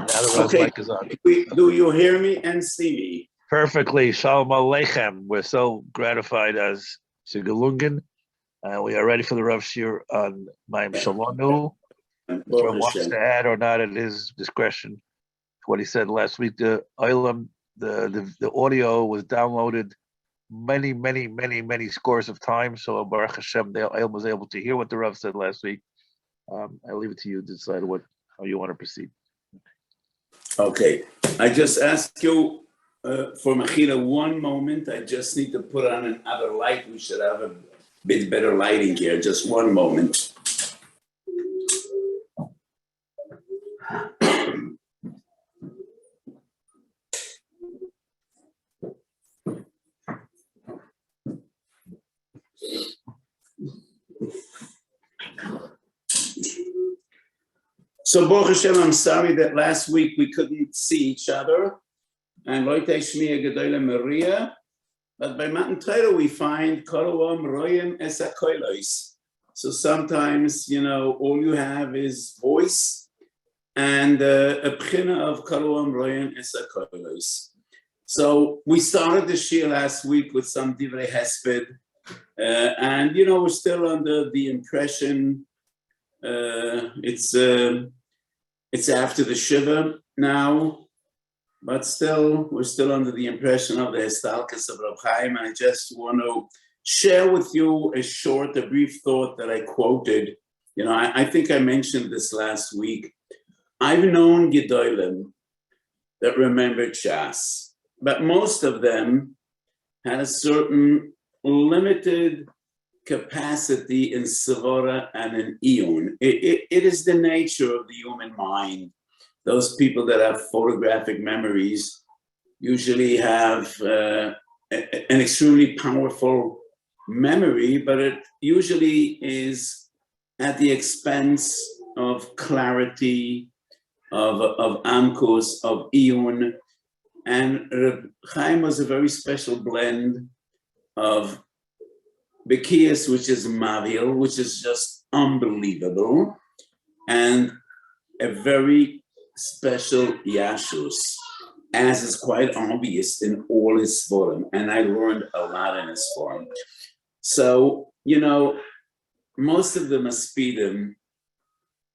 Now the Rav's mic is on. Do you hear me and see me? Perfectly. Shalom Aleichem. We're so gratified as Sigalungan. We are ready for the Rav Shiur on Mayim Shelanu. If the Rav wants to add or not at his discretion. What he said last week, the audio was downloaded many scores of times. So Baruch Hashem, the Olam was able to hear what the Rav said last week. I'll leave it to you to decide how you want to proceed. Okay, I just ask you for Mechila 1 moment. I just need to put on another light. We should have a bit better lighting here. Just 1 moment. So, Baruch Hashem, I'm sorry that last week we couldn't see each other. And Leute Shmiya Gedoyle Maria. But by Matan Torah we find Koloam Royem Esa Koilois. So sometimes, all you have is voice and a pchina of Koloam Royem Esa Koilois. So we started the Shiur last week with some Divrei Hesped. And, we're still under the impression it's after the Shiva now, but still, we're still under the impression of the Histalkus of Rav Chaim. And I just want to share with you a brief thought that I quoted. I think I mentioned this last week. I've known Gedolim that remembered Shas, but most of them had a certain limited capacity in Savora and in Iyun. It is the nature of the human mind. Those people that have photographic memories usually have an extremely powerful memory, but it usually is at the expense of clarity, of Amkus, of Iyun. And Reb Chaim was a very special blend of Bekias, which is Mavil, which is just unbelievable, and a very special Yashus, as is quite obvious in all his form. And I learned a lot in his form. So, most of the Maspidim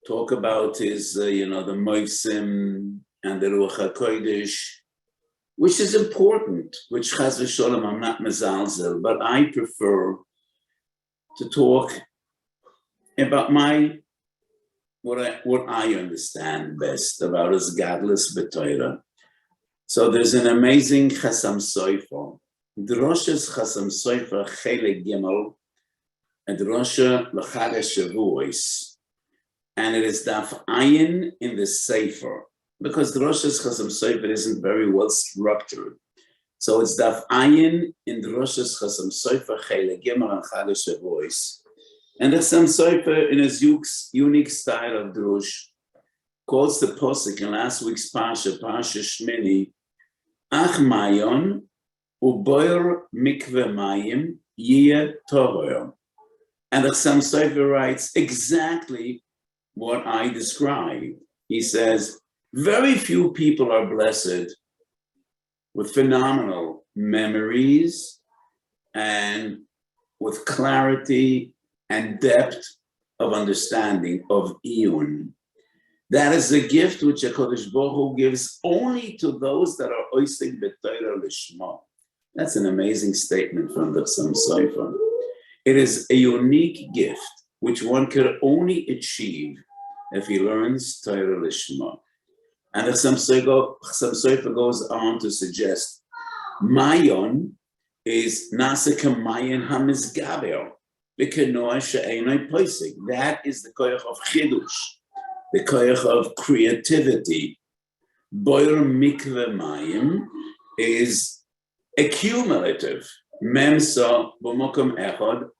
talk about his, the Moisim and the Ruach HaKodesh, which is important, which Chaz v'Sholom I'm not mezalzel, but I prefer to talk about what I understand best about his godless b'Torah. So there's an amazing Chasam Sofer, Droshes Chasam Sofer Chelek Gimel, and Drosha L'Chag HaShavuos, and it is Daf Ayin in the Sefer, because Droshes Chasam Sofer isn't very well structured. So it's Daf Ayin in Droshes Chasam Sofer Chelek Gimel and Chag HaShavuos. And the Chasam Sofer, in his unique style of drush, quotes the posuk in last week's Parsha Shmini, Ach Mayon uboyer mikve Mayim yeh tohor. And the Chasam Sofer writes exactly what I described. He says, very few people are blessed with phenomenal memories and with clarity and depth of understanding of Iyun. That is a gift which HaKadosh Baruch Hu gives only to those that are oisik b'Torah lishma. That's an amazing statement from the Chasam Sofer. It is a unique gift which one could only achieve if he learns Torah lishma. And the Chasam Sofer goes on to suggest Mayon is Nasika Mayon HaMizgaber, B'Kenoah She'enoi Posik. That is the koyach of Chidush, the koyach of creativity. Boyer Mikveh Mayim is accumulative. Memsa B'Mokom Echad.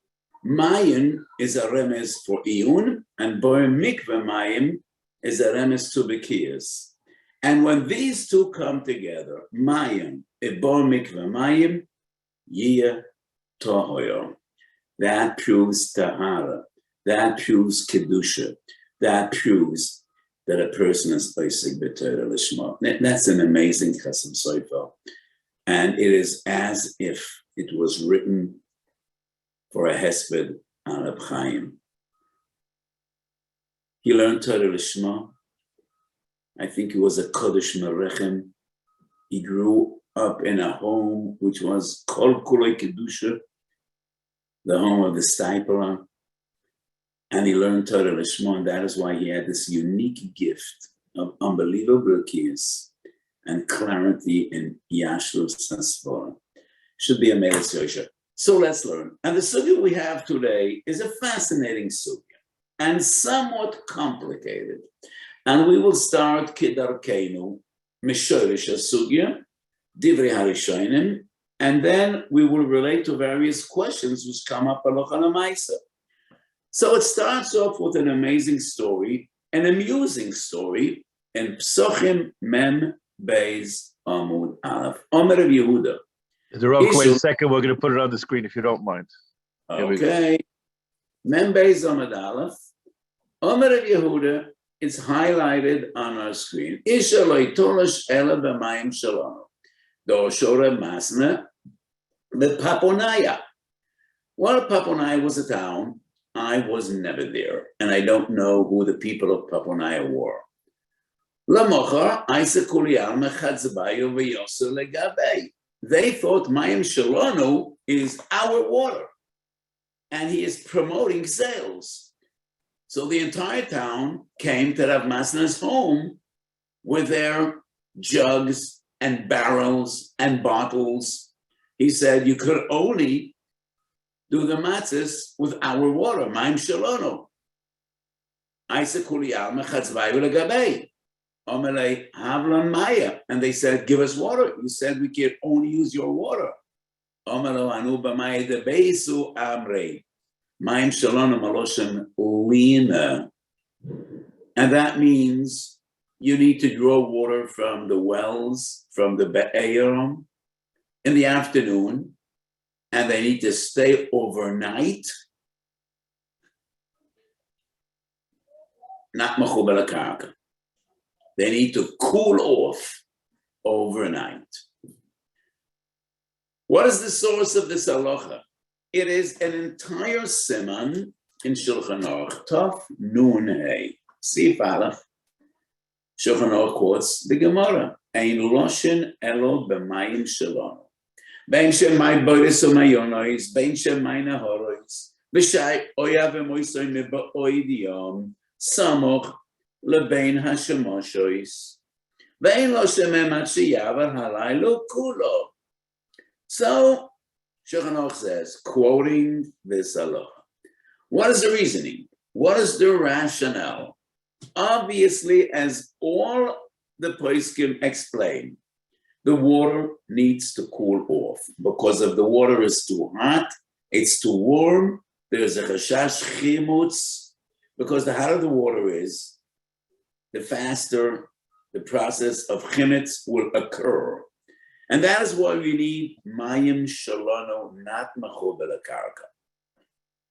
Mayon is a remez for Iyun, and Boyer Mikveh Mayim is a remez to B'Kiyas. And when these two come together, Mayim, Ebor Mikveh Mayim, Yeh Tohoyo. That proves Tahara. That proves Kedusha. That proves that a person is Oisig B'Torah Lishma. That's an amazing Chasam Sofer. And it is as if it was written for a Hesped on Reb Chaim. He learned Torah Lishma. I think he was a Kodesh Merechem. He grew up in a home which was Kol Kulei Kedusha, the home of the Stipler. And he learned Torah Lishma, and that is why he had this unique gift of unbelievable keys and clarity in Yashrus and Svara. Should be a Meles Yosha. So let's learn. And the sugya we have today is a fascinating sugya and somewhat complicated. And we will start Kidarkeinu, Mishorish Sugya, Divrei Harishonim, and then we will relate to various questions which come up Halacha L'Maisa. So it starts off with an amazing story, an amusing story, in Psochim Mem Beis Amud Aleph. Omer of Yehuda. Wait a second, we're going to put it on the screen if you don't mind. Okay. Mem Beis Amud Aleph. Omer of Yehuda, it's highlighted on our screen. Isha lo yitorosh ela b'mayim Shelanu. Doshore masna b'Paponaya. Well, Paponaya was a town. I was never there, and I don't know who the people of Paponaya were. Lamochar, Isa Kuliyal Mechadzbayu v'Yoser legabei. They thought Mayim Shelanu is our water, and he is promoting sales. So the entire town came to Rav Masna's home with their jugs and barrels and bottles. He said, you could only do the matzahs with our water, Mayim Shelanu. Isa Kuliyal Mechatzvayu legabei. Omelei Havlan Maya. And they said, give us water. You said we can only use your water. Omelo Anu B'Maya de Beisu Amrei. Mayim Shelanu Maloshem Lina. And that means you need to draw water from the wells, from the Be'er in the afternoon, and they need to stay overnight. Not Mechubel HaKarka. They need to cool off overnight. What is the source of this halacha? It is an entire siman in Shulchan Aruch, Tov Nun Hey. Sif Aleph. Shulchan Aruch quotes the Gemara. Ein loshen elo b'mayim shelanu. Bein shemay boris u'mayonois, bein shemay nahorois, v'shay oya v'moisoy meba'oid yom, samoch lebein hashemoshois, vein lo shemem achiyavar halaylo kulo. So Shulchan Aruch says, quoting this halacha, what is the reasoning? What is the rationale? Obviously, as all the poskim explain, the water needs to cool off because if the water is too hot, it's too warm. There's a chashash chimutz because the hotter the water is, the faster the process of chimetz will occur. And that is why we need Mayim Shelanu, not Mechubel HaKarka.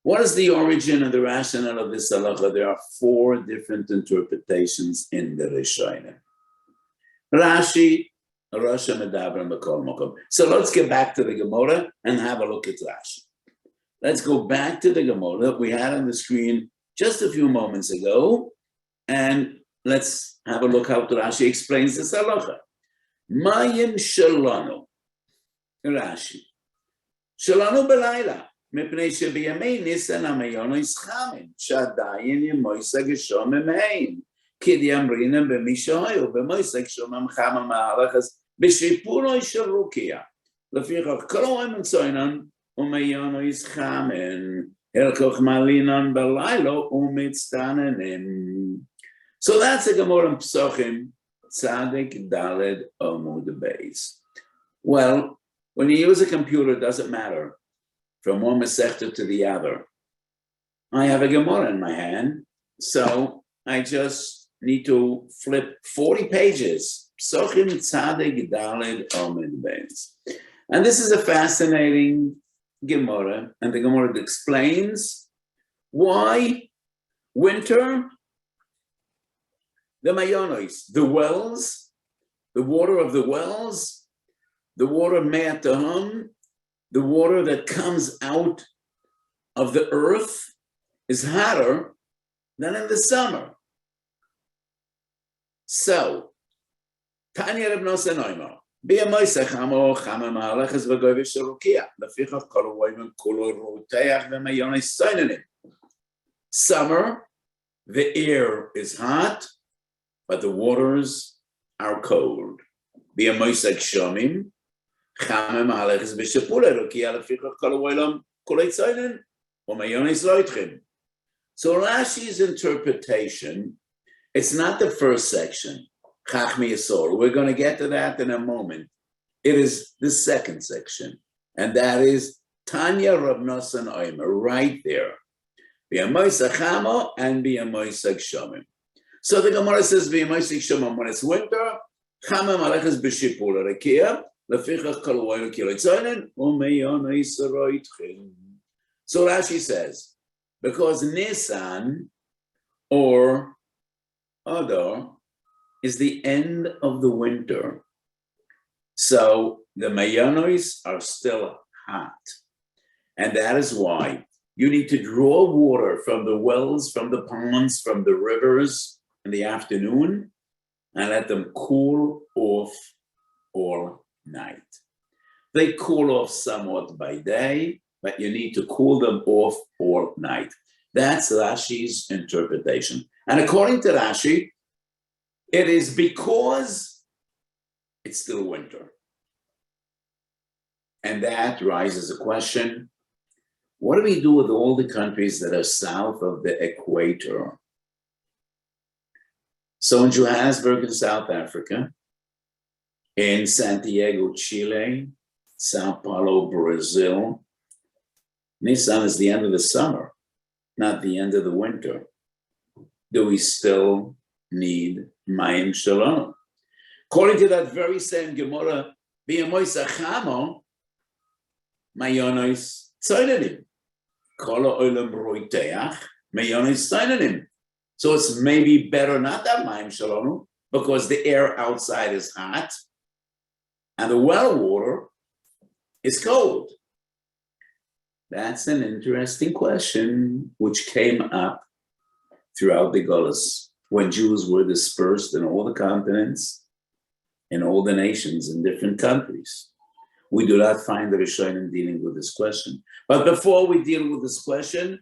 What is the origin and the rationale of this halacha? There are 4 different interpretations in the Rishonim. Rashi, Rasha Medabra Mekol Mokom. So let's get back to the Gemara and have a look at Rashi. Let's go back to the Gemara that we had on the screen just a few moments ago, and let's have a look how Rashi explains this halacha. Mayim Shelanu, Rashi. Shelanu belayla, mepnei shebiyamei nisan hamayono ischamin, shadayin yemoisa geshom emein, kid yamrina b'mishahoyu, b'moisa geshom amchama ma'alachas, b'shipuroi shel rukia. Lefichach kroim and soinan, umayono ischamin, helkoch malinan belaylo, umitztanenim. So that's a Gemara in Psochim, Tzadik Daled Amud Beis. Well, when you use a computer, it doesn't matter from one Masechta to the other. I have a Gemara in my hand, so I just need to flip 40 pages. Psochim Tzadik Daled Amud Beis. And this is a fascinating Gemara, and the Gemara explains why winter the mayonos, the wells, the water of the wells, the water me'ataham, the water that comes out of the earth is hotter than in the summer. So, Tanya Reb Nosson Omer, B'yamoisech hamo chama ma'aleches v'goyvish sherukia, lefichach kol ha'oimim kulo roteach v'mayonos soinenim. Summer, the air is hot, but the waters are cold. B'yamoisech shomim, chama ma'aleches v'shepula rukia, lefichach kol ha'olam kulei soinen, v'mayonos loitchim. So Rashi's interpretation, it's not the first section, Chachmi Yisor. We're going to get to that in a moment. It is the second section, and that is Tanya Reb Nosson Omer, right there. B'yamoisech chamo and b'yamoisech shomim. So the Gemara says b'yamoisech shomim when it's winter, chama maleches b'shipul rekia, lefichach kol ha'olam kilei tzoinen, u'meyonos roitchim. So Rashi says, because Nisan or Adar is the end of the winter. So the Mayanos are still hot. And that is why you need to draw water from the wells, from the ponds, from the rivers in the afternoon and let them cool off all night. They cool off somewhat by day, but you need to cool them off all night. That's Rashi's interpretation. And according to Rashi, it is because it's still winter. And that raises a question, what do we do with all the countries that are south of the equator? So in Johannesburg in South Africa, in Santiago, Chile, Sao Paulo, Brazil, Nisan is the end of the summer, not the end of the winter. Do we still need Mayim Shelanu? According to that very same Gemara, B'yamoisech chamo, mayonos tzoinenim. Kol ha'olam roiteach, mayonos tzoinenim. So it's maybe better not to have Mayim Shelanu because the air outside is hot and the well water is cold. That's an interesting question which came up throughout the Golus when Jews were dispersed in all the continents, in all the nations, in different countries. We do not find the Rishonim dealing with this question. But before we deal with this question,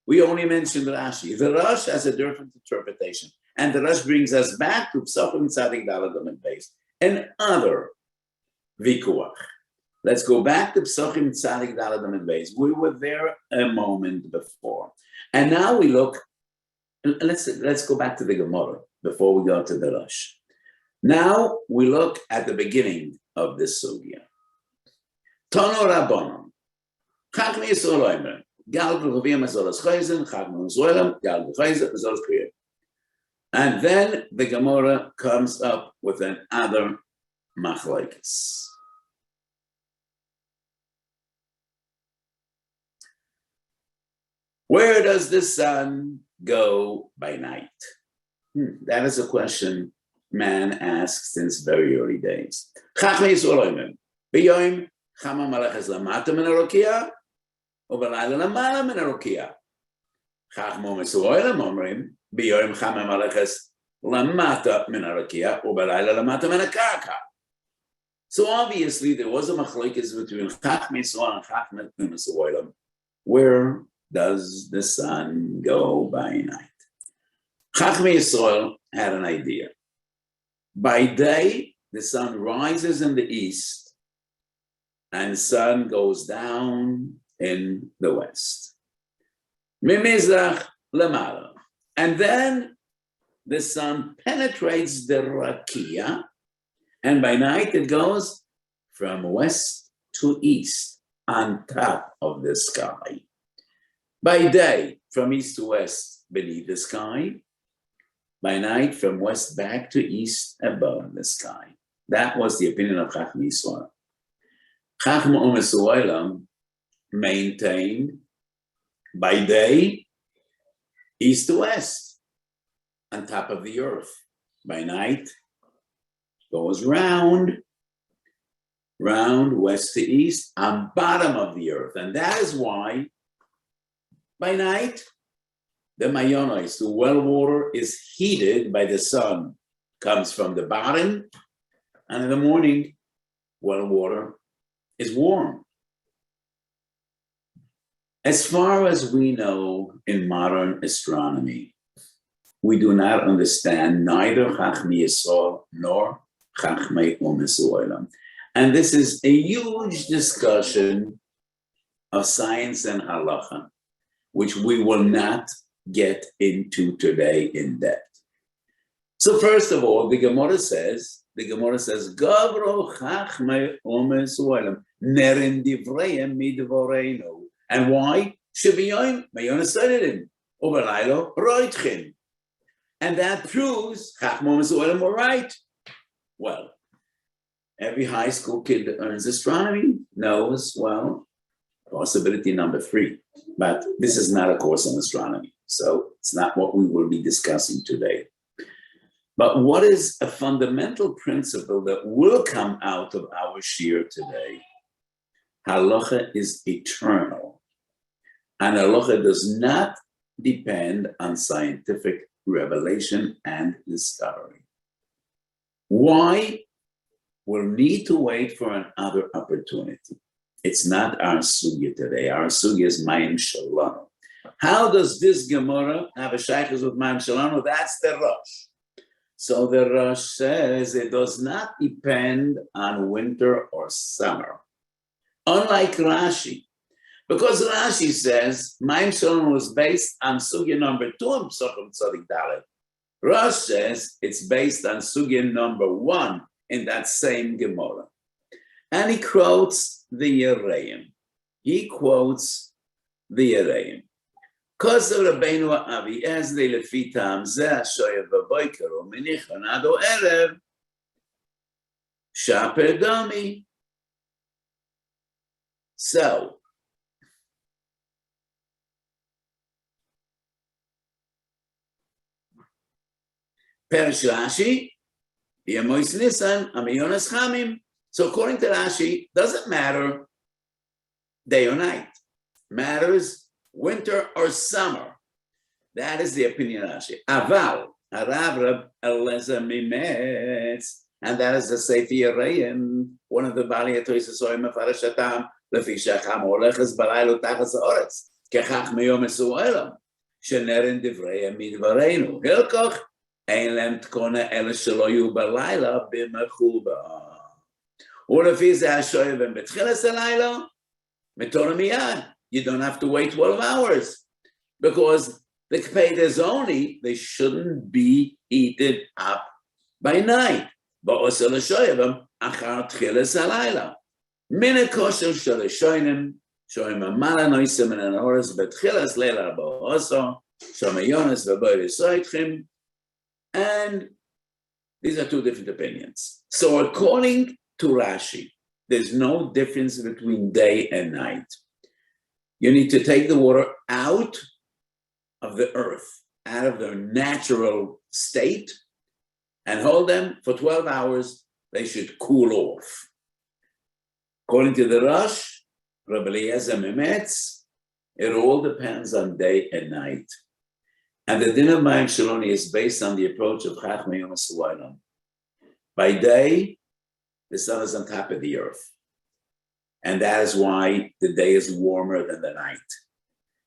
we only mentioned Rashi. The Rosh has a different interpretation. And the Rosh brings us back to Psachim Tzadik Daladam and Beis and other Vikuach. Let's go back to Psachim Tzadik Daladam and Beis. We were there a moment before. And now we look, let's go back to the Gemara before we go to the Rosh. Now we look at the beginning of this sugya. Tono Rabbanon, Chachmi Yisrael Omer, Gal B'Chavim Azolas Chayzen, Chachmi Yisrael, Gal B'Chayzen, Azolas Kriya. And then the Gemara comes up with another machlokes. Where does the sun go by night? That is a question man asks since very early days. Chachmi Yisrael Omer, B'Yom Chama Maleches Lamata Min HaRokia, U'Balayla Lamala Min HaRokia. Chachmo Yisrael Omrim, B'Yom Chama Maleches Lamata Min HaRokia, U'Balayla Lamata Min HaKarka. So obviously there was a machlokes between Chachmi Yisrael and Chachmi Yisrael. Where does the sun go by night? Chachmi Yisrael had an idea. By day, the sun rises in the east and the sun goes down in the west. Mimizrach lemala. And then the sun penetrates the rakia, and by night it goes from west to east on top of the sky. By day, from east to west beneath the sky. By night, from west back to east above the sky. That was the opinion of Chachmi Yisrael. Chachma U'Mesuolam maintained by day, east to west, on top of the earth. By night, goes round, west to east, on bottom of the earth. And that is why, by night, the mayonos, the well water, is heated by the sun. Comes from the bottom, and in the morning, well water is warm. As far as we know in modern astronomy, we do not understand neither Chachmei Yisrael nor Chachmei Umes Olam. And this is a huge discussion of science and halacha, which we will not get into today in depth. So first of all, the Gemara says, Gavro Chachmei Umes Olam, Nerin Divreim Midvoreinu. And why? Shebiyoim Mayonas Sadidim, Uberlailo Roitchin. And that proves Chachmei Umes Olam were right. Well, every high school kid that learns astronomy knows, well, possibility number 3. But this is not a course on astronomy, so it's not what we will be discussing today. But what is a fundamental principle that will come out of our shiur today? Halacha is eternal, and halacha does not depend on scientific revelation and discovery. Why? We'll need to wait for another opportunity. It's not our sugya today. Our sugya is Mayim Shelanu. How does this Gemara have a shaykhus with Mayim Shelanu? That's the Rosh. So the Rosh says it does not depend on winter or summer. Unlike Rashi, because Rashi says Mayim Shelanu was based on sugya number 2 in Psachim Tzadik Dalet. Rosh says it's based on sugya number 1 in that same Gemara. And he quotes the Yereim. Kosa Rabbeinu Avi Ezli Lefitam Zeh Shoyev B'Boiker U'Menichan Ado Erev Shaper Dami. So, Perish Rashi, Yemois Nisan, Amayonas Chamim. So according to Rashi, doesn't matter day or night. Matters winter or summer. That is the opinion of Rashi. Aval, Arav Eleza Mimetz, and that is the Sefer Yereim, one of the Bali Atoisasoim of Arashatam, Lefi Shacham Oleches Balaylo Tachas Oretz, Kechachmei Umes Olam, Shenerin Divrei Midvareinu, Hilkoch, Ein Lem Tkona Ele Shelo Yu Balayla B'Mechuba. You don't have to wait 12 hours because the kpeidas only, they shouldn't be eaten up by night. But also the shoyavim achar tchilas halayla. Min kosher shoyim amala noisim and anoras betchilas leila ba'oso shomayonas v'boyris soitchim. And these are 2 different opinions. So according to Rashi, there's no difference between day and night. You need to take the water out of the earth, out of their natural state, and hold them for 12 hours. They should cool off. According to the Rosh, Rabbi Eliezer Mimetz, it all depends on day and night. And the din of Mayim Shelanu is based on the approach of Chachmei Umes Olam. By day, the sun is on top of the earth. And that is why the day is warmer than the night.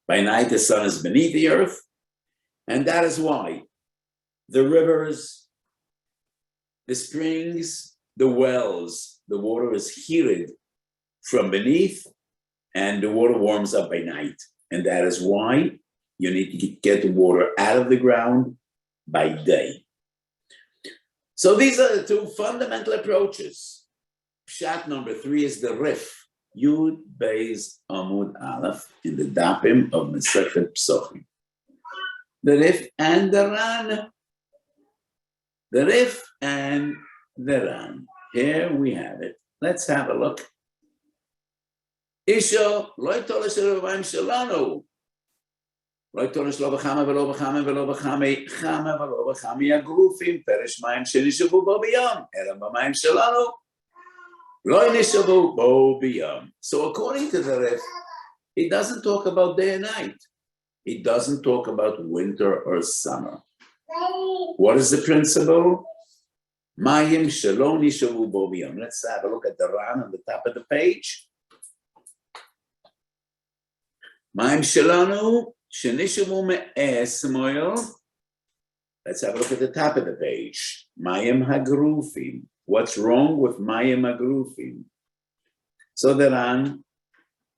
By night, the sun is beneath the earth. And that is why the rivers, the springs, the wells, the water is heated from beneath and the water warms up by night. And that is why you need to get the water out of the ground by day. So these are the 2 fundamental approaches. Pshat number 3 is the Rif, Yud Beis Amud Aleph, in the Dapim of Masechet Psochim. The Rif and the Ran. The Rif and the Ran. Here we have it. Let's have a look. Isho loy tolesh Mayim Shelanu. לא תורש לא בחמה ולא בחמה ולא בחמי, חמה ולא בחמי הגרופים, פרש מים שנשאבו בו ביום, אלא במים שלנו, לא נשאבו בו ביום. So according to the Rif, it doesn't talk about day and night. It doesn't talk about winter or summer. What is the principle? Mayim shelo nishavu bo biyom. Let's have a look at the Ran on the top of the page. Mayim shelanu shenishavu me'es moyo. Let's have a look at the top of the page. Mayim hagrufim. What's wrong with Mayim hagrufim? So the Ran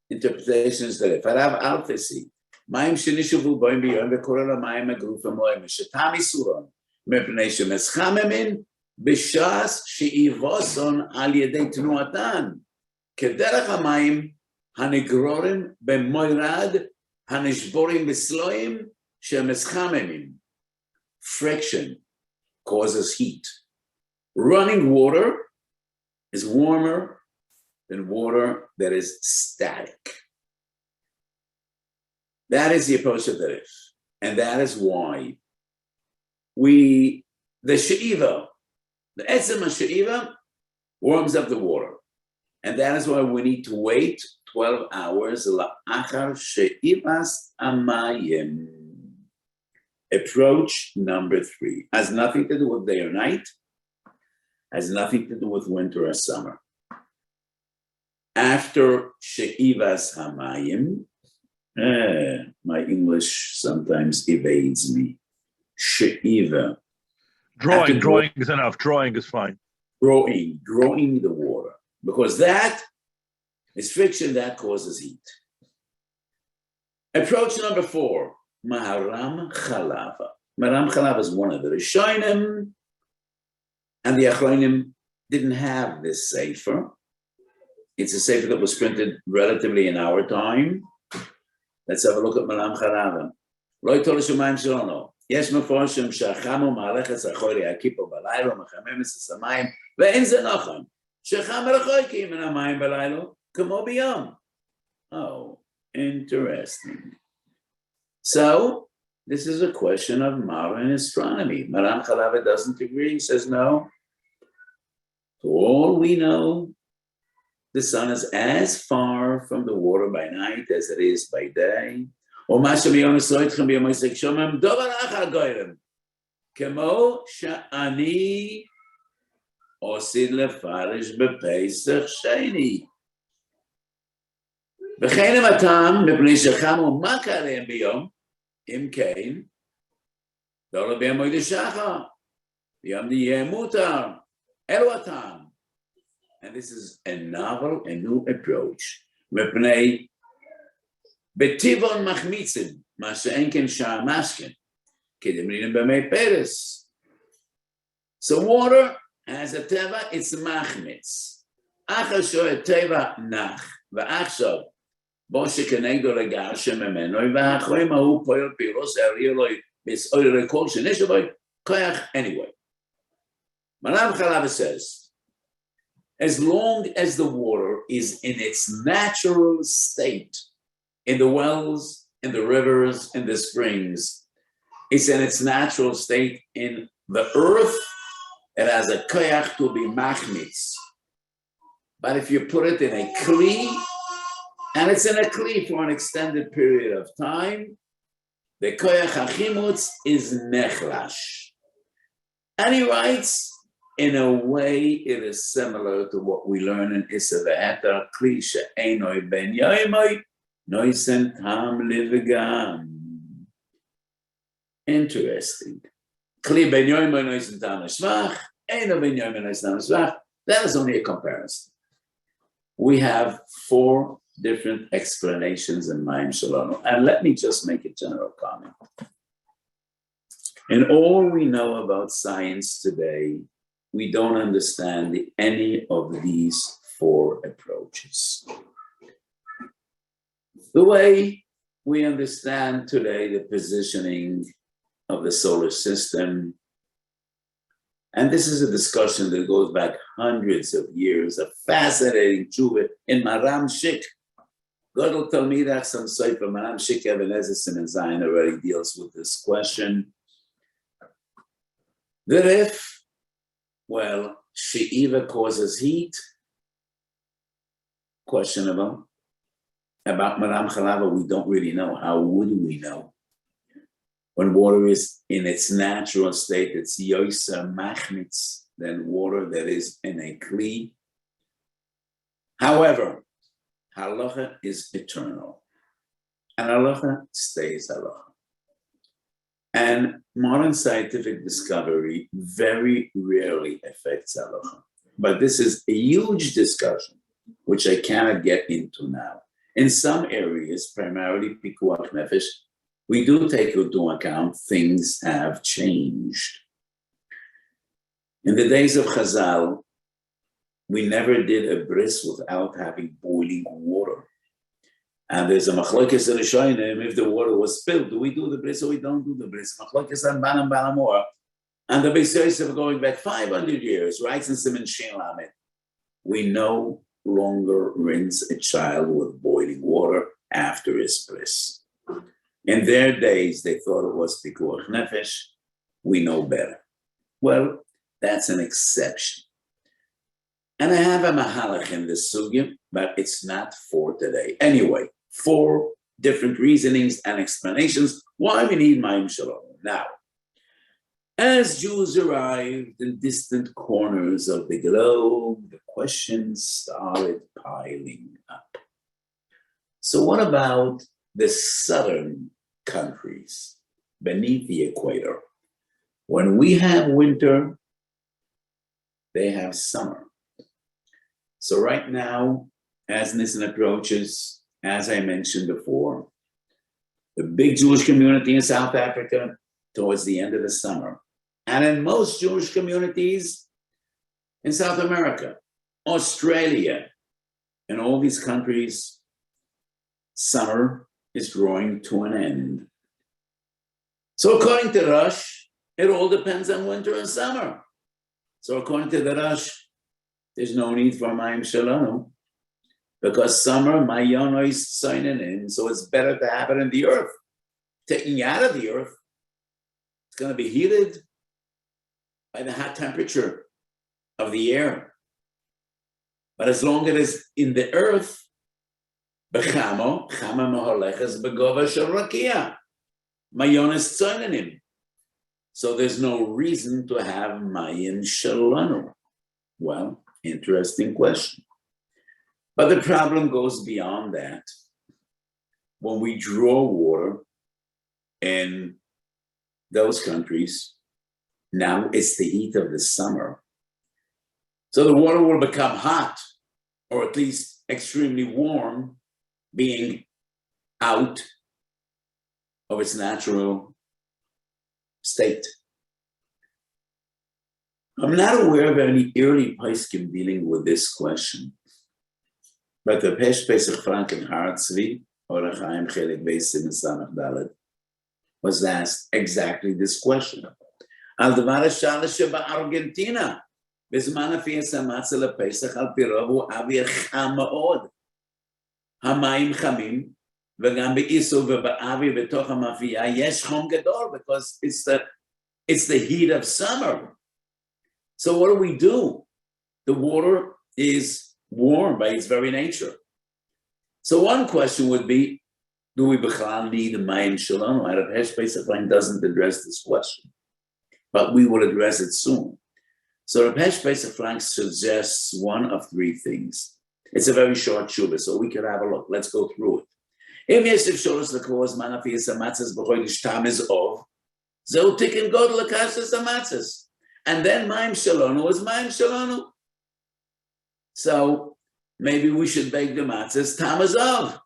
interpretations that Farav Alfasi. Mayim shenishavu bo biyom v'korel Mayim hagrufim moyo meshetam isuron mepnei shemeschamemin בש"ס שאיבוסון על ידי תנועתן, כדרך המים הנגרורים במוירד הנשבורים בסלויים שמסחממים. Friction causes heat. Running water is warmer than water that is static. That is the approach of the Rif. And that is why the she'iva, the etzem HaShe'iva warms up the water. And that is why we need to wait 12 hours. La'achar she'ivas amayim. Approach number 3. Has nothing to do with day or night. Has nothing to do with winter or summer. After she'ivas hamayim, my English sometimes evades me. She'iva. Drawing is enough. Drawing is fine. Drawing the water. Because that is friction that causes heat. Approach number 4, Maharam Chalava. Maharam Chalava is one of the Rishonim, and the Achronim didn't have this sefer. It's a sefer that was printed relatively in our time. Let's have a look at Maharam Chalava. Lo Torah Shemayim Shelanu. יש מפורשים שהחמו מהלכת אחורי הכיפו בלילה ומחמם את המים ואין זה נכון שחם רחוקים מן המים בלילה כמו ביום. Oh, interesting. So, this is a question of modern astronomy. Maram Chalava doesn't agree. He says no. For all we know, the sun is as far from the water by night as it is by day. ומה שביום ישראל אתכם ביום עסק שומם דובר אחר גוירם כמו שאני עושים לפרש בפסח שני וכן הם הטעם מפני שחמו מה קרם ביום אם כן לא ביום מועד השחר ביום יהיה מותר אלו הטעם. And this is a novel, a new approach מפני בטיבון מחמיצים, מה שאין כן שער משכן, כדמרינים במי פרס. So water has a teva, it's מחמיץ. אחר שואה טבע נח, ועכשיו, בו שכנגדו לגר שממנו, והאחרים ההוא פועל פירוס, הריאו לו בסעור רקול שנשבו, כוח anyway. Maram Chalava says, as long as the water is in its natural state, in the wells, in the rivers, in the springs, it's in its natural state in the earth. It has a koyach to be machmitz. But if you put it in a kli, and it's in a kli for an extended period of time, the koyach hachimutz is nechlash. And he writes, in a way, it is similar to what we learn in Issa V'Eter, kli she'enoi ben yoimoi, noisen tam livigam. Interesting. Kli ben yoimoi noisen tam shvach, eno ben yoimoi noisen tam shvach. That is only a comparison. We have 4 different explanations in Mayim Shelanu. And let me just make a general comment. In all we know about science today, we don't understand any of these 4 approaches. The way we understand today the positioning of the solar system, and this is a discussion that goes back hundreds of years, a fascinating tshuva in Maram Shik, Godel Talmidach some Soifer Manam Shikev and Ezesim and Zion already deals with this question. That if, well, She'iva causes heat, questionable. About Maram Chalava, we don't really know. How would we know? When water is in its natural state, it's Yoisa Machnitz than water that is in a Kli. However, halacha is eternal, and halacha stays halacha. And modern scientific discovery very rarely affects halacha. But this is a huge discussion, which I cannot get into now. In some areas, primarily Pikuach Nefesh, we do take into account things have changed. In the days of Chazal, we never did a bris without having boiling water. And there's a machlokes in the Rishonim, if the water was spilled, do we do the bris or we don't do the bris? Machlokes and Banam Balamor. And the Beis Yosef going back 500 years, right since Siman Shin Lamed. We no longer rinse a child with boiling water after his bris. In their days, they thought it was Pikuach Nefesh. We know better. Well, that's an exception. And I have a mahalach in this sugya, but it's not for today. Anyway, 4 different reasonings and explanations why we need Mayim Shalom. Now, as Jews arrived in distant corners of the globe, the questions started piling up. So what about the southern countries beneath the equator? When we have winter, they have summer. So right now, as Nisan approaches, as I mentioned before, the big Jewish community in South Africa towards the end of the summer, and in most Jewish communities in South America, Australia, and all these countries, summer is drawing to an end. So according to Rosh, it all depends on winter and summer. So according to the Rosh, there's no need for Mayim Shelanu, because summer, Mayono is signing in, so it's better to have it in the earth. Taking you out of the earth, it's going to be heated by the hot temperature of the air. But as long as it's in the earth, Bechamo, Chama Maholeches Begova Sharakia, Mayon is signing in. So there's no reason to have Mayim Shelanu. Well, interesting question. But the problem goes beyond that. When we draw water in those countries, now it's the heat of the summer. So the water will become hot, or at least extremely warm, being out of its natural state. I'm not aware of any early poskim dealing with this question, but the Pesh Pesach Franken Hartzvi, or Chaim Chelik Beisim Samach Dalet, was asked exactly this question. Al Devar Shalish Argentina, Bizman Afias Amatzela Pesach Al Piravu Avir Cham Maod, Hamayim Chamim, V'gam Be'isu V'ba'avi V'toch HaMafiyah Yesh Chom Gadol, because it's the heat of summer. So what do? The water is warm by its very nature. So one question would be, do we b'chalal need a Mayim Shalom? Arab Hesh Pesach doesn't address this question, but we will address it soon. So Reb Hesh Pesach suggests one of 3 things. It's a very short shuvah, so we can have a look. Let's go through it. If Yesif Sholos Lekos Manafiyas Amatzes B'chodesh Tammuz Ov, Zeu Tikin God Lekashas Amatzes. And then Mayim Shalonu is Mayim Shalonu. So maybe we should bake the matzahs Tammuz Ov.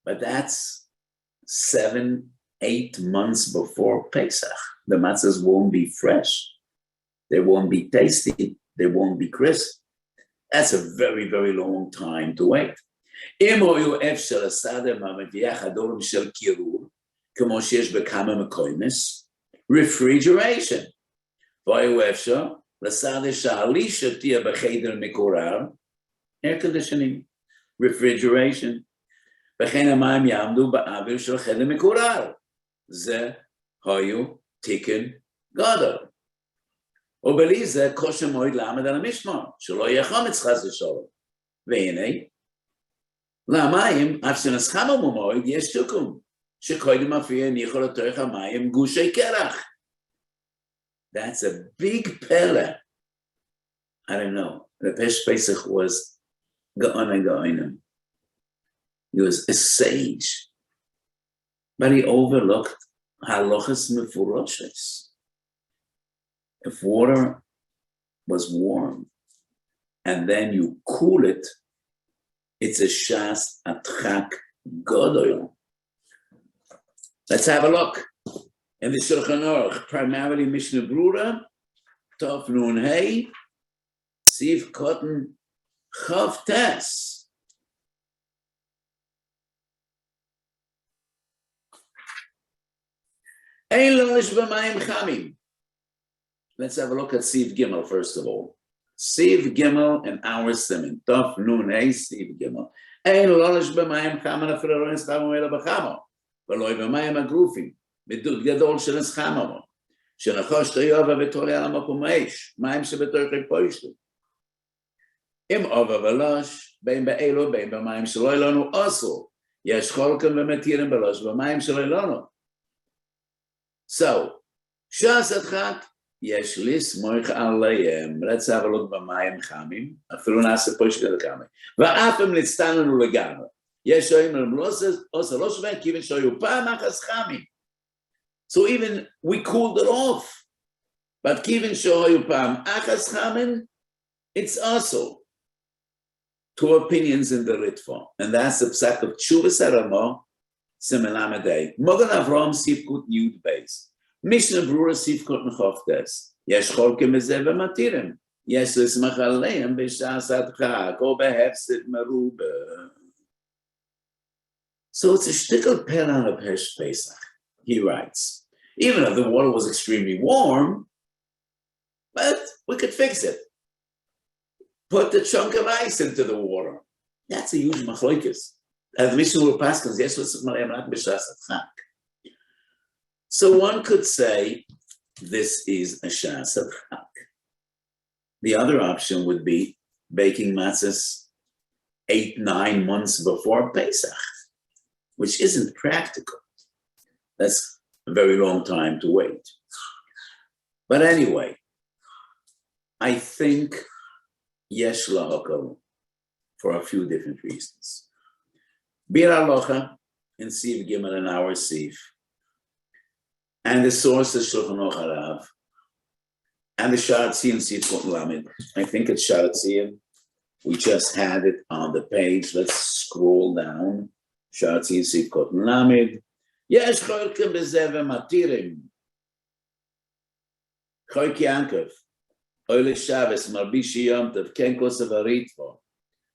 But that's 7-8 months before Pesach. The matzahs won't be fresh. They won't be tasty. They won't be crisp. That's a very, very long time to wait. Refrigeration. Air conditioning, refrigeration. וכן המים יעמדו באוויר של חדר מקורר. זה היו תיקן גדול. ובלי זה כושר מועד לעמד על המשמר, שלא יהיה חומץ חס ושלום. והנה, למים, אף שנסחם במועד, יש תיקון, שקודם מופיע הניחו לתוך המים גושי קרח. That's a big pele. I don't know. The Pesach was Gaonim. He was a sage. But he overlooked halachas mefuroshes. If water was warm and then you cool it, it's a shas atchak godol. Let's have a look. In the Shulchan Aruch, primarily Mishnah Brura, Tov Nun Hey, Siv Cotton Chav Tes. Ein Lonish B'mayim Chamim. Let's have a look at Siv Gimel first of all. Siv Gimel and our Siman. Tov Nun Hey, Siv Gimel. Ein Lonish B'mayim Chamim Afra Ronis Tavu Ela B'chamo. V'loi B'mayim Agrufim. מדוד גדול של הסחממו, שנחוש תיובה ותולי על המקום האש, מים שבתוכי פוישתו. אם עובה ולוש, בין באלו, בין במים שלא אלונו אוסו, יש חולקים ומתירים בלוש במים שלא אלונו. So, שס הדחק, יש לסמוך עליהם, let's have a look במים חמים, אפילו נעשה פוישתו לכמה, ואף הם נצטן לנו לגמרי. יש שואים עושה לא שווה, כיוון שויו פעם אחס חמים. So even we cooled it off. But kivin shoyu pam achas chamin, it's also two opinions in the Ritva. And that's the psak of Tshuvas Aramo, Simelamedei. Mogan Avram Sivkut Yud Beis. Mishnah Brura Sivkut Mechoftes. Yesh cholkim bezeh v'matirim. Yesh lismach aleim b'shas adchak, or behefsit merube. So it's a shtickle pen on a Pesh Pesach. He writes, even if the water was extremely warm, but we could fix it. Put the chunk of ice into the water. That's a huge machlokes. As the Mishnah will pass, so one could say this is a shas of chak. The other option would be baking matzahs 8-9 months before Pesach, which isn't practical. That's a very long time to wait. But anyway, I think yesh lahakol for a few different reasons. Bir alocha in Siv Gimel and our Siv, and the source is Shulchan Aruch Harav, and the Sharat in Siv Kot Lamed. I think it's Sharat. We just had it on the page. Let's scroll down. Sharat Siv Kot Lamed. יש חולקים בזה ומתירים. חולק ינקב, אוי לשבס, מרבישי יום טוב, כן כוסף הריטבו,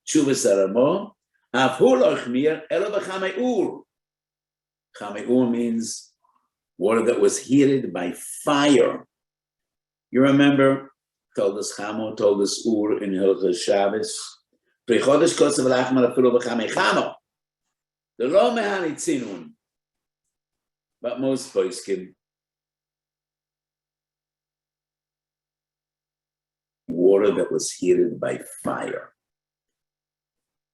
תשובס הרמו, אף הוא לא החמיר, אלא בחמי אור. Chame ur means water that was heated by fire. You remember, told us Chamo, told us Ur in Hilchos Shabbos. Prichodesh kosov lachmar afilu b'chamei Chamo. The lo mehanitzinun. But most poskim water that was heated by fire.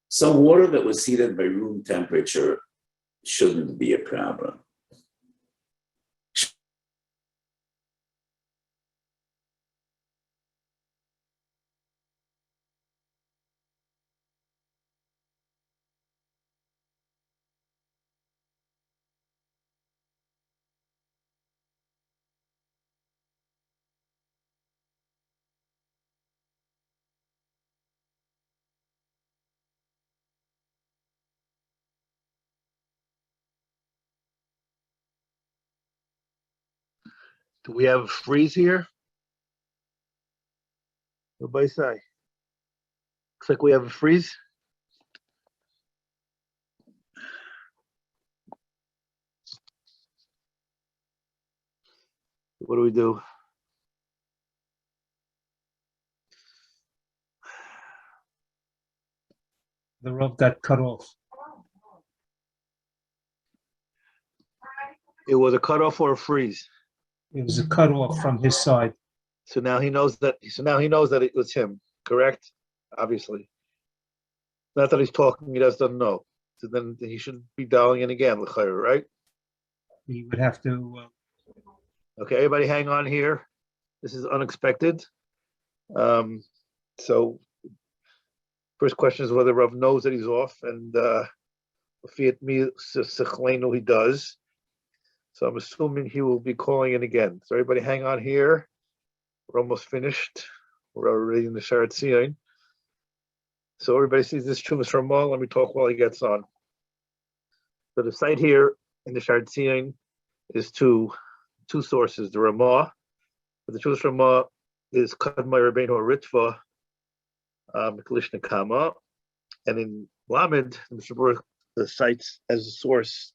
So water that was heated by room temperature shouldn't be a problem. Do we have a freeze here? Everybody say. Looks like we have a freeze. What do we do? The rope got cut off. It was a cutoff or a freeze. It was a cutoff from his side. So now he knows that. So now he knows that it was him. Correct? Obviously. Not that he's talking. He just doesn't know. So then he shouldn't be dialing in again, right? He would have to. Okay, everybody, hang on here. This is unexpected. So first question is whether Rav knows that he's off, and Shelanu he does. So I'm assuming he will be calling in again. So everybody hang on here. We're almost finished. We're already in the Sharat Tzion. So everybody sees this Chumas Ramah. Let me talk while he gets on. So the site here in the Sharat Tzion is two sources. The Ramah, the Chumas Ramah is Kadmai Rabbeinu Ritva, Klishna Kama, and in Lamed, the cites as a source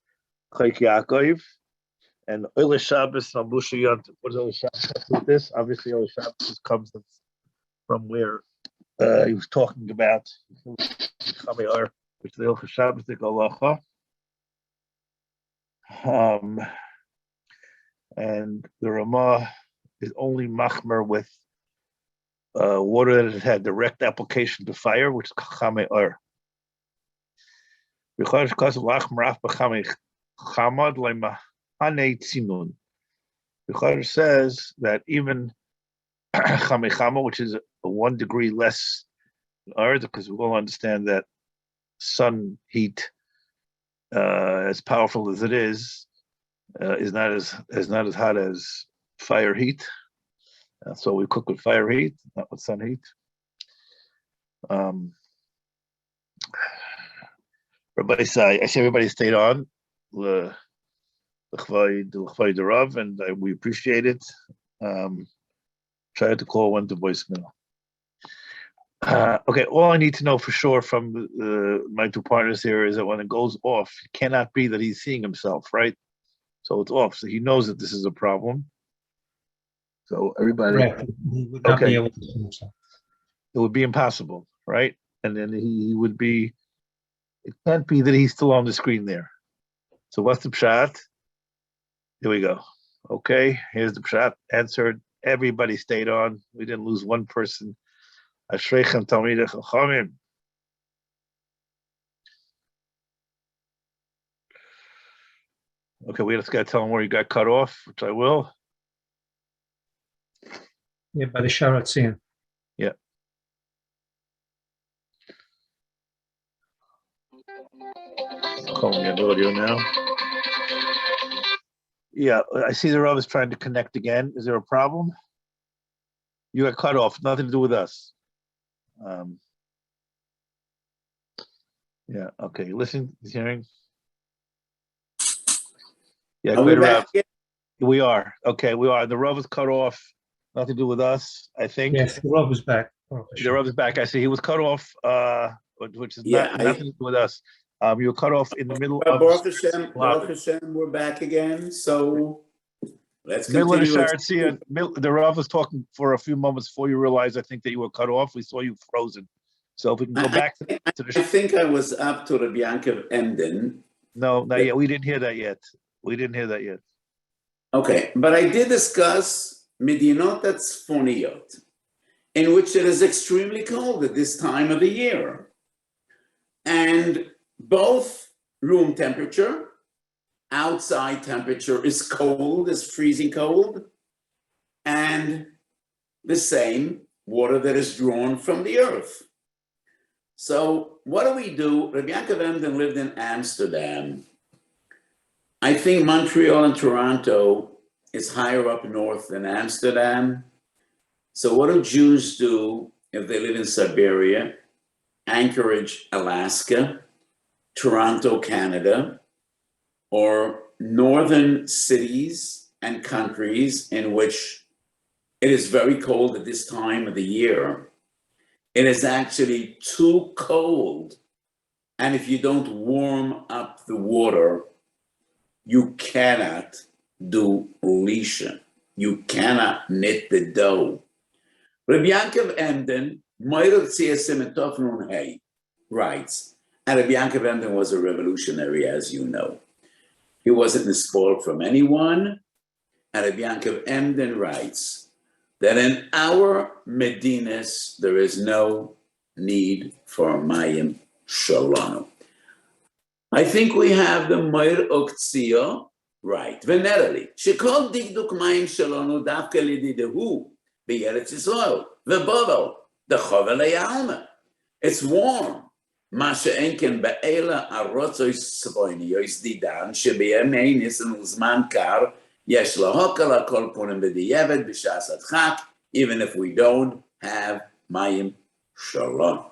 Chayk Yaakov and Oile Shabbos and Musha Yont. What does Oile Shabbos have to do with this? Obviously, Oile Shabbos comes from where he was talking about Chameir, which is the Oile Shabbos the Galacha. And the Ramah is only machmer with water that has had direct application to fire, which is Chameir. Bichar says that even Chamechama, which is 1 degree less than ours, because we all understand that sun heat, as powerful as it is not as hot as fire heat. So we cook with fire heat, not with sun heat. Everybody say, I see everybody stayed on. And we appreciate it. Try to call one to voicemail. Okay, all I need to know for sure from my two partners here is that when it goes off, it cannot be that he's seeing himself, right? So it's off. So he knows that this is a problem. So everybody, Correct. He would not be able to see himself. It would be impossible, right? And then he would be. It can't be that he's still on the screen there. So what's the pshat? Here we go. Okay, here's the pshat. Answered. Everybody stayed on. We didn't lose one person. Ashreichem Talmidei Chachamim. Okay, we just got to tell him where he got cut off, which I will. Yeah, by the Sharat Tzion. Yeah. Calling the audio now. Yeah, I see the Rav is trying to connect again. Is there a problem? You got cut off. Nothing to do with us. Yeah. Okay. Listen. He's hearing. Yeah. Are we back? We are. Okay. We are. The Rav is cut off. Nothing to do with us. I think. Yes, the Rav is back. The Rav is back. I see. He was cut off. Which is nothing to do with us. You were cut off in the middle of Baruch Hashem, we're back again. So let's continue. The Rav was talking for a few moments before you realized, I think, that you were cut off. We saw you frozen. So if we can go back to the I think I was up to Rabbi Yankov Emden. No, not yet. We didn't hear that yet. Okay, but I did discuss Medinot Tzfoniyot, in which it is extremely cold at this time of the year. And both room temperature, outside temperature is cold, is freezing cold, and the same water that is drawn from the earth. So what do we do? Rabbi Yankov Emden lived in Amsterdam. I think Montreal and Toronto is higher up north than Amsterdam. So what do Jews do if they live in Siberia, Anchorage, Alaska, Toronto, Canada, or northern cities and countries in which it is very cold at this time of the year? It is actually too cold. And if you don't warm up the water, you cannot do lisha. You cannot knit the dough. Rabbi Yankov Emden, writes, and Rabbi Yankov Emden was a revolutionary, as you know. He wasn't spoiled from anyone. And Rabbi Yankov Emden writes that in our Medinas, there is no need for Mayim Shelanu. I think we have the Meir Oktzio right. Venerally, Shekol Dikduk Mayim Shelanu Davke Lididehu Be'eretz Yisrael Ve'bovel the Chovel Yalma. It's warm. Masha Enken Be'ela Arotzois Svoiniois Didan Shebe'em Einis and Uzman Kar Yesh Lahokal Akol Punim B'Diyevet B'Shas Adchak, even if we don't have Mayim Shalom.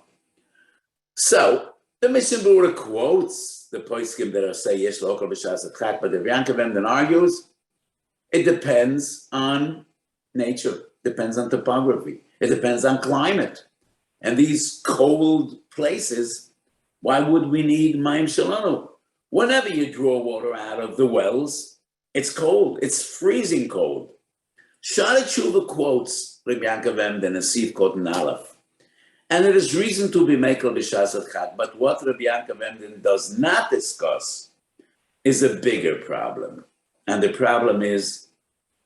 So the Mishnah Berurah quotes the poskim that are say Yesh Lahokal B'Shas Adchak, but the Yankov Emden argues it depends on nature, depends on topography, it depends on climate, and these cold places. Why would we need Mayim Shelanu? Whenever you draw water out of the wells, it's cold. It's freezing cold. Shara Tshuva quotes Rabbi Yankov Emden and Sif Koten Aleph. And it is reason to be Mekel B'Shas Adchak. But what Rabbi Yankov Emden does not discuss is a bigger problem. And the problem is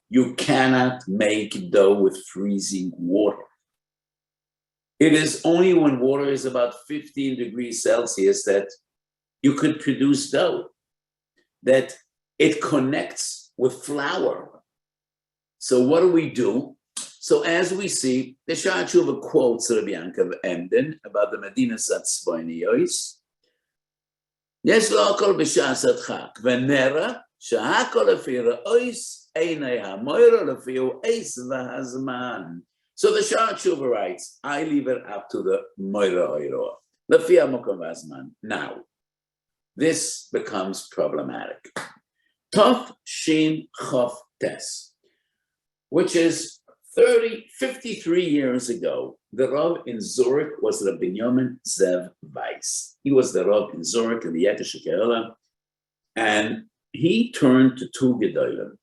you cannot make dough with freezing water. It is only when water is about 15 degrees Celsius that you could produce dough, that it connects with flour. So what do? So as we see, the Shara Tshuva quotes Rabbi Yankov Emden about the Medina Satzpoiniyos. Yesh l'okol b'shas adchak, v'nera shehakol lefi re'os einei hamoira lefi eis v'hazman. So the Shara Tshuva writes, I leave it up to the Moira Oiro. Lefi hamokom v'hazman. Now, this becomes problematic. Tov Shin Chof Tes, which is 53 years ago, the Rav in Zurich was Rabbi Binyamin Zev Weiss. He was the Rav in Zurich in the Yetish Keila, and he turned to two Gedolim.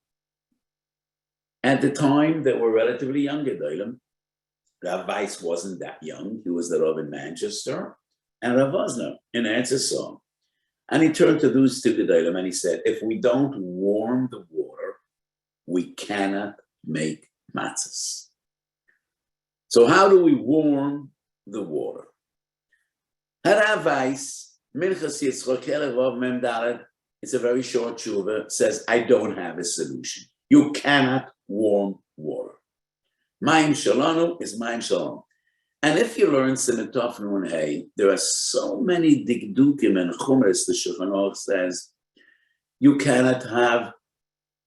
At the time, they were relatively young Gedolim. Rav Weiss wasn't that young. He was the Rav in Manchester, and Rav Wosner in Eretz Yisrael. And he turned to those two Gedolim and he said, if we don't warm the water, we cannot make matzahs. So how do we warm the water? Harav Weiss, Minchas Yitzchok Rav Mem Dalet, it's a very short tshuva, says, I don't have a solution. You cannot warm water. Mayim Shelanu is Mayim Shalom. And if you learn Siman Tov Nun Hey, there are so many dikdukim and chumras. The Shulchan Aruch says you cannot have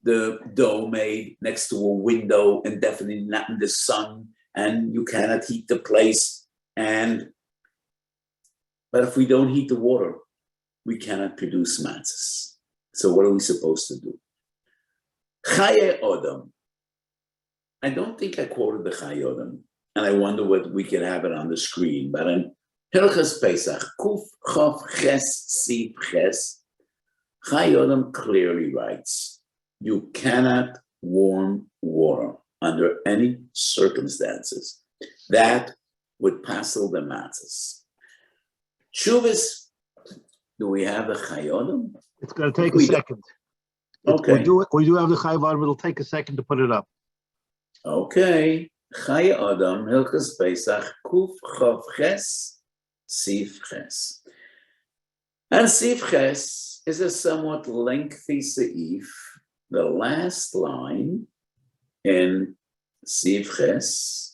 the dough made next to a window and definitely not in the sun, and you cannot heat the place. But if we don't heat the water, we cannot produce matzahs. So what are we supposed to do? Chaye Odom. I don't think I quoted the Chaye Odom. And I wonder what we can have it on the screen. But in Hilchas Pesach, Kuf Chof Ches Sib Ches, Chaye Odom clearly writes, you cannot warm water under any circumstances. That would passel the matzahs. Shuvas, do we have the Chaye Odom? It's going to take a second. Okay. We do have the Chaye Odom. It'll take a second to put it up. Okay. Chaye Odom, Hilchas Pesach, Kuf Chof Ches, Sif Ches. And Sif Ches is a somewhat lengthy seif. The last line in Sif Ches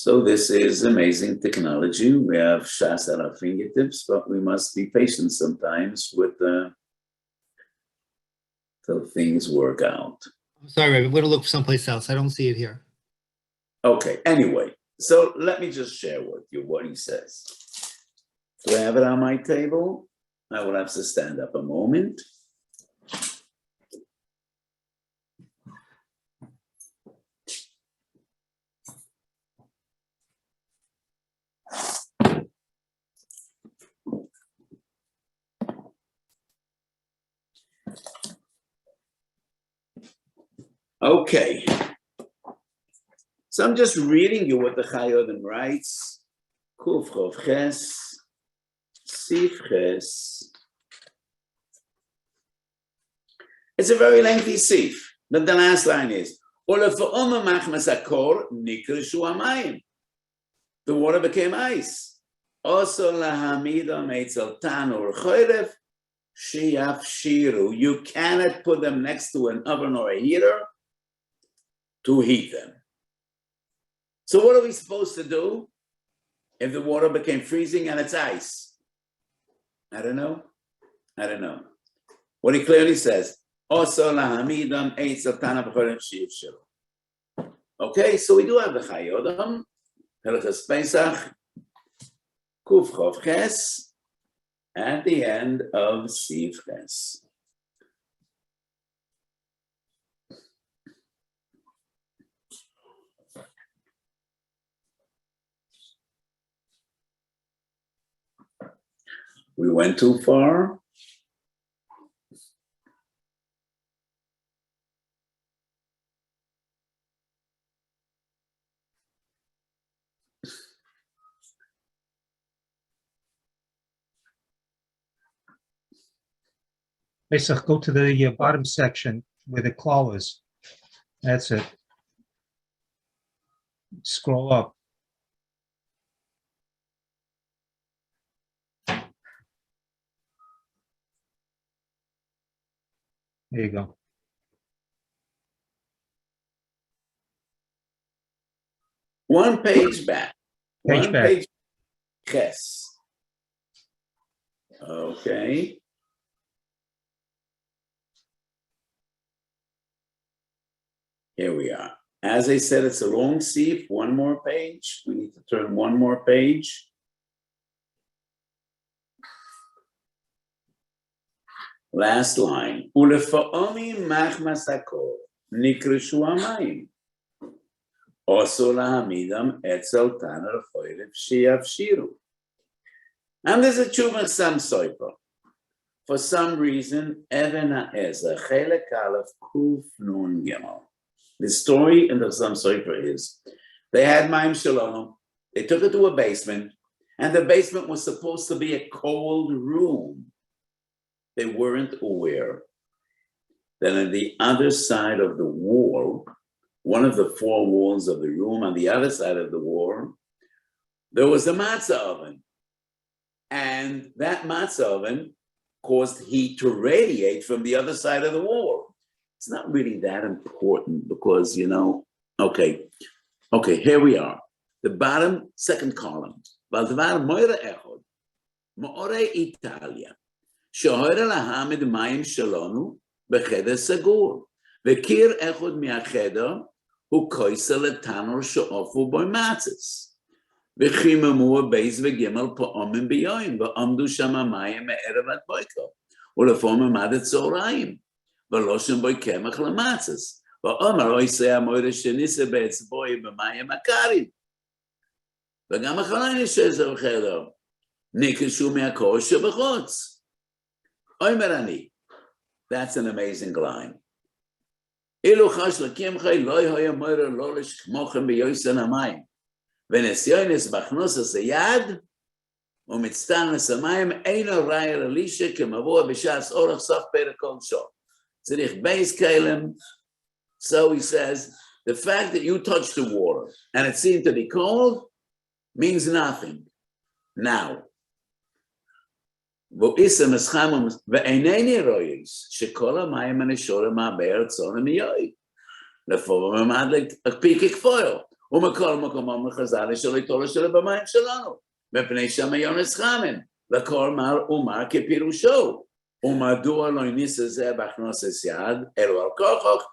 So this is amazing technology. We have Shas at our fingertips, but we must be patient sometimes with till things work out. I'm sorry, I'm going to look someplace else. I don't see it here. Okay, anyway, so let me just share with you what he says. Do I have it on my table? I will have to stand up a moment. Okay, So I'm just reading you what the Chayodim writes. Kuf Chov Ches, Sif Ches. It's a very lengthy sif. But the last line is, the water became ice. Also lahamidam eitzel tanur chorev sheyaf shiru. You cannot put them next to an oven or a heater to heat them. So what are we supposed to do if the water became freezing and it's ice? I don't know. What he clearly says, also lahamidam eitzel tanur chorev sheyaf shiru. Okay, so we do have the Chayodam, Hilchos Pesach, Kuf Chov Ches, at the end of Sif Ches. We went too far. Pesach, go to the bottom section where the claw is. That's it. Scroll up. There you go. One page back. Page back. Page. Ches. Okay. Here we are. As I said, it's a long sif. One more page. We need to turn one more page. Last line. Ulefa'omi machmas hakol nikreshu hamayim. Also lahamidam etzel taner chorev sheyafshiru. And there's a tshuva Sam Soifer. For some reason, Even HaEzer, Chelek Aleph Kuf Nun Gimel. The story in the Sam Soifer is, they had Mayim Shelanu, they took it to a basement, and the basement was supposed to be a cold room. They weren't aware that on the other side of the wall, one of the four walls of the room, on the other side of the wall, there was a matzah oven. And that matzah oven caused heat to radiate from the other side of the wall. It's not really that important because, okay, here we are. The bottom, second column. Valtvar moira echod, moore Italia, shohora lahamid mayim shelanu becheder sagur, vekir echod miacheder hu koisa letanor sheofu boy matzes. וחיממו בייס וגימל פעמים ביום, ועמדו שם המים מערב עד בוקר, ולפעמים עד הצהריים, ולא שם בוי קמח למצס, ואומר אוי המוירה שניסה באצבעוי במים הקרים, וגם אחרי נשאר בחדר, ניקשו מהקור שבחוץ. אומר אני, that's an amazing line. אילו חש לקמחי לא היה מוירה לא לשכמוכם ביוסן המים, ונסיונס בכנוסס היד, ומצטנס המים, אינו ראי ללישה כמבוא בשעס אורך סוף פרק כל שור. צריך בייס כלם. So he says, the fact that you touched the water and it seemed to be cold means nothing. Now, ואיסם אסחם ואינני רויס, שכל המים הנשורים מהבאר צורם מיועי. לפעמים עמד להקפיק כפויו. ומכל מקומם לחז"ל שלא יתורה שלו במים שלנו, מפני שם יונס חמן, לכל מר ומר כפירושו, ומדוע לא ניסה זה בהכנוסס יד, אלו על כוחך,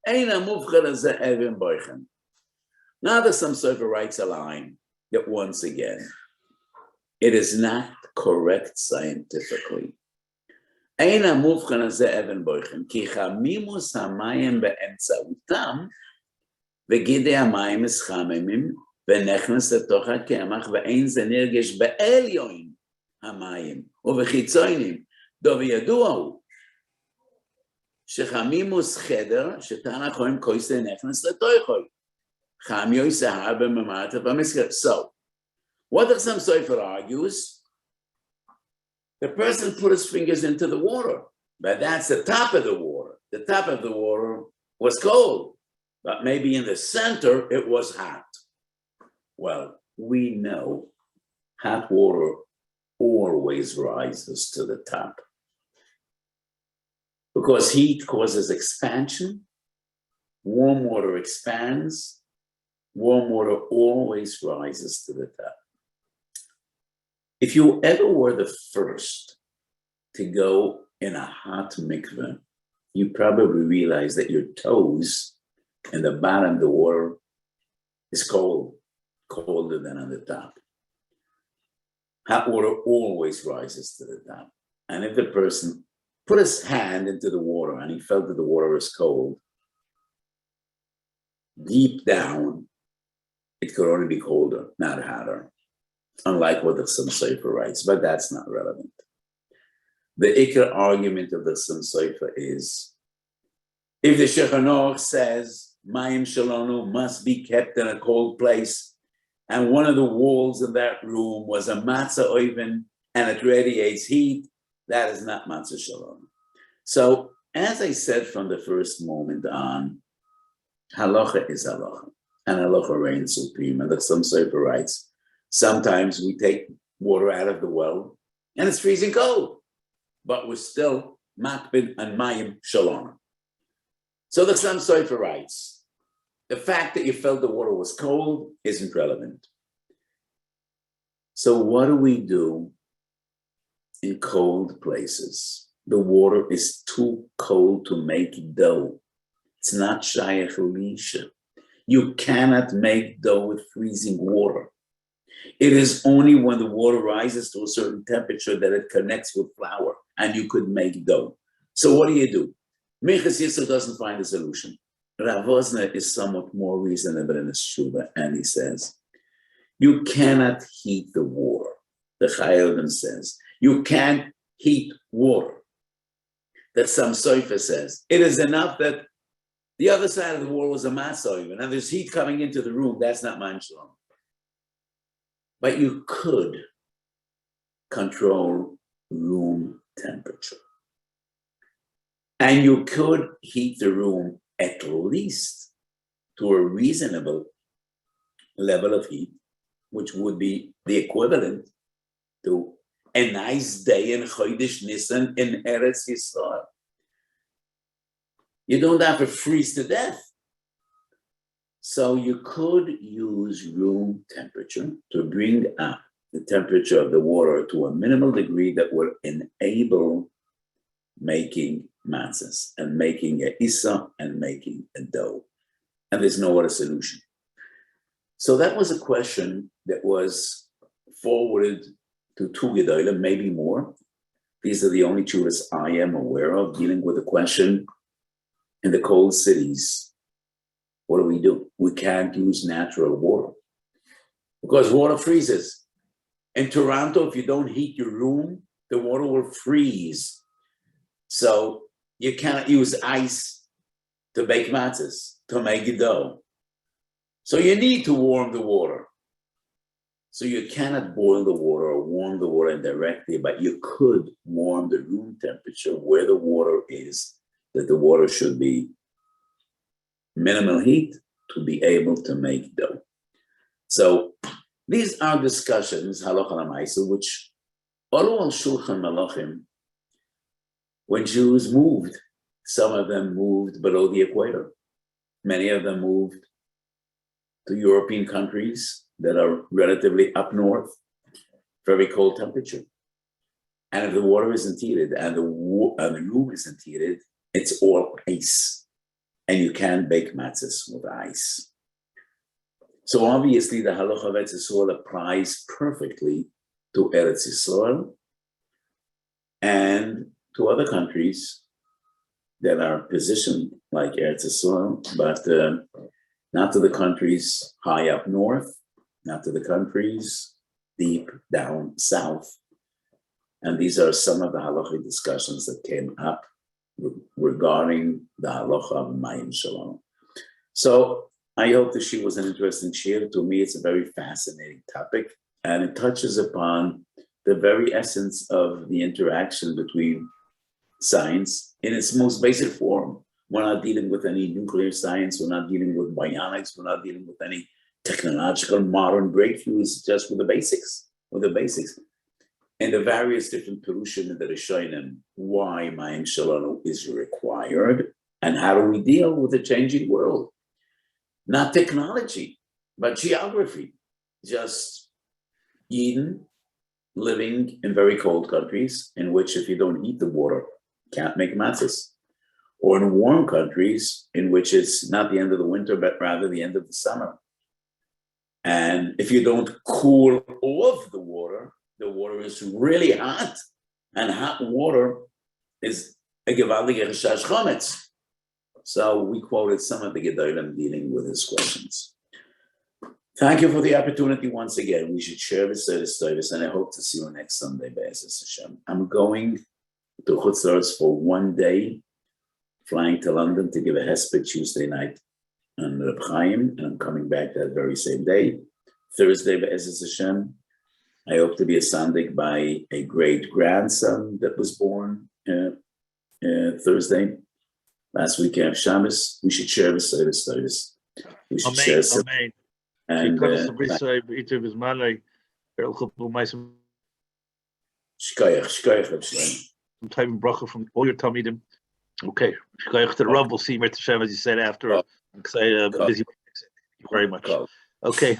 אין המובחר הזה אבן בויכם. Now the Sam Sofer writes a line that once again, it is not correct scientifically. אין המובחר הזה אבן בויכם, כי חמימוס המים באמצעותם, וגידי המים מסחממים, ונכנס לתוך הקמח, ואין זה נרגש בעליון המים, ובחיצונים, דו וידוע הוא, שחמימוס חדר, שתנא חוים קויסא נכנס לתוכו, So, what the Chassam Sofer argues, the person put his fingers into the water, but that's the top of the water. The top of the water was cold, but maybe in the center it was hot. Well, we know hot water always rises to the top because heat causes expansion. Warm water expands. Warm water always rises to the top. If you ever were the first to go in a hot mikveh, you probably realize that your toes in the bottom of the water is cold, colder than on the top. Hot water always rises to the top. And if the person put his hand into the water and he felt that the water was cold, deep down, it could only be colder, not hotter. Unlike what the Chassam Sofer writes, but that's not relevant. The ikar argument of the Chassam Sofer is, if the Shulchan says Mayim Shelanu must be kept in a cold place, and one of the walls in that room was a matzah oven and it radiates heat, that is not matzah Shelanu. So, as I said from the first moment on, halacha is halacha, and halacha reigns supreme. And the Chassam Sofer writes, sometimes we take water out of the well and it's freezing cold, but we're still makbid and mayim shalom. So the Chassam Sofer writes, the fact that you felt the water was cold isn't relevant. So what do we do in cold places? The water is too cold to make dough. It's not shayach lisha. You cannot make dough with freezing water. It is only when the water rises to a certain temperature that it connects with flour and you could make dough. So what do? Minchas Yisrael doesn't find a solution. Rav Wosner is somewhat more reasonable in his tshuva, and he says, you cannot heat the water. The Chayildim says, you can't heat water. The Chassam Sofer says, it is enough that the other side of the wall was a matzah oven, and there's heat coming into the room. That's not man shalom. But you could control room temperature. And you could heat the room at least to a reasonable level of heat, which would be the equivalent to a nice day in Chodesh Nisan in Eretz Yisrael. You don't have to freeze to death. So you could use room temperature to bring up the temperature of the water to a minimal degree that will enable making matzahs and making a isa and making a dough. And there's no other solution. So that was a question that was forwarded to two Gedolim, maybe more. These are the only tshuvas I am aware of dealing with the question in the cold cities. What do? We can't use natural water because water freezes. In Toronto, if you don't heat your room, the water will freeze. So you cannot use ice to bake matzahs, to make a dough. So you need to warm the water. So you cannot boil the water or warm the water directly, but you could warm the room temperature where the water is, that the water should be minimal heat to be able to make dough. So these are discussions, halacha l'maisa, which all on Shulchan Malachim, when Jews moved, some of them moved below the equator. Many of them moved to European countries that are relatively up north, very cold temperature. And if the water isn't heated and the room isn't heated, it's all ice. And you can't bake matzahs with ice. So obviously the halacha of Eretz Yisrael applies perfectly to Eretz Yisrael and to other countries that are positioned like Eretz Yisrael, but not to the countries high up north, not to the countries deep down south. And these are some of the halachic discussions that came up regarding the halacha of Mayim Shalom. So I hope that she was an interesting shiur. To me, it's a very fascinating topic, and it touches upon the very essence of the interaction between science in its most basic form. We're not dealing with any nuclear science. We're not dealing with bionics. We're not dealing with any technological modern breakthroughs, just with the basics, And the various different Perushim in the Rishonim, why Mayim Shelanu is required, and how do we deal with the changing world? Not technology, but geography. Just Eden living in very cold countries in which if you don't heat the water, can't make matzahs. Or in warm countries in which it's not the end of the winter, but rather the end of the summer. And if you don't cool off the water is really hot, and hot water is a gewaltige Reshash Chometz. So we quoted some of the Gedolim dealing with his questions. Thank you for the opportunity once again. We should share the service, and I hope to see you next Sunday, Be'ezus Hashem. I'm going to Chutz La'aretz for 1 day, flying to London to give a hesped Tuesday night on Reb Chaim, and I'm coming back that very same day. Thursday, Be'ezus Hashem, I hope to be a sandik by a great grandson that was born Thursday. Last week of Shabbos, we should share the service. We should share some. And time bracha from all your Talmidim. Okay, shkoyach to the Rav. We'll see Mir Tashem, as you said after. Busy. Thank you very much. Okay.